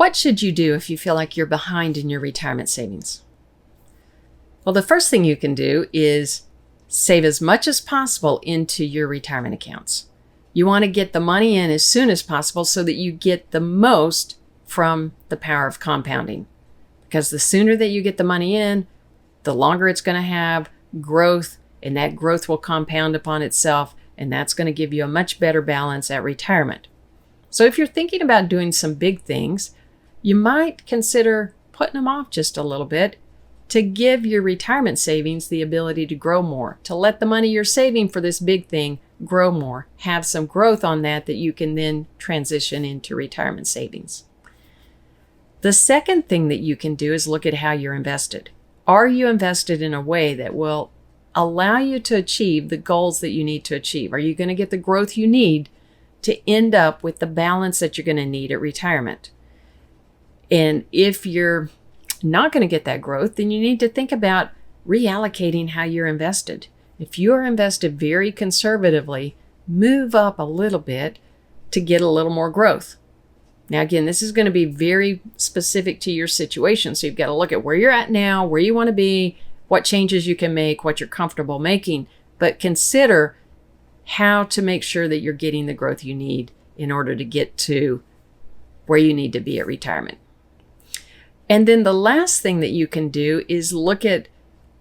What should you do if you feel like you're behind in your retirement savings? Well, the first thing you can do is save as much as possible into your retirement accounts. You want to get the money in as soon as possible so that you get the most from the power of compounding. Because the sooner that you get the money in, the longer it's going to have growth, and that growth will compound upon itself, and that's going to give you a much better balance at retirement. So if you're thinking about doing some big things, you might consider putting them off just a little bit to give your retirement savings the ability to grow more, to let the money you're saving for this big thing grow more, have some growth on that you can then transition into retirement savings. The second thing that you can do is look at how you're invested. Are you invested in a way that will allow you to achieve the goals that you need to achieve? Are you going to get the growth you need to end up with the balance that you're going to need at retirement? And if you're not going to get that growth, then you need to think about reallocating how you're invested. If you're invested very conservatively, move up a little bit to get a little more growth. Now, again, this is going to be very specific to your situation. So you've got to look at where you're at now, where you want to be, what changes you can make, what you're comfortable making, but consider how to make sure that you're getting the growth you need in order to get to where you need to be at retirement. And then the last thing that you can do is look at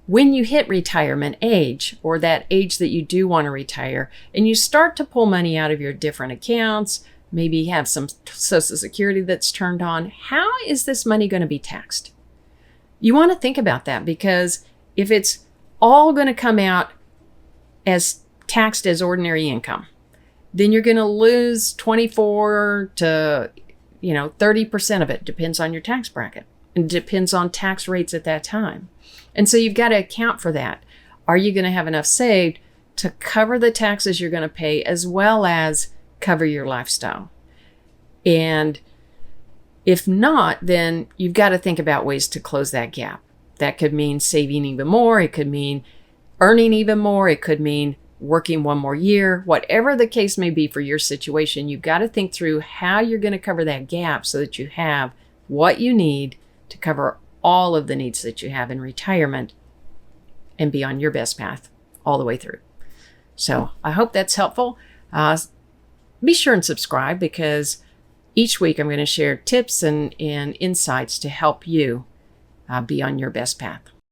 when you hit retirement age, or that age that you do want to retire, and you start to pull money out of your different accounts, maybe you have some Social Security that's turned on. How is this money going to be taxed? You want to think about that, because if it's all going to come out as taxed as ordinary income, then you're going to lose 24 to 30% of it. Depends on your tax bracket. It depends on tax rates at that time. And so you've got to account for that. Are you going to have enough saved to cover the taxes you're going to pay, as well as cover your lifestyle? And if not, then you've got to think about ways to close that gap. That could mean saving even more. It could mean earning even more. It could mean working one more year. Whatever the case may be for your situation, you've got to think through how you're going to cover that gap so that you have what you need to cover all of the needs that you have in retirement and be on your best path all the way through. So I hope that's helpful. Be sure and subscribe, because each week I'm going to share tips and insights to help you be on your best path.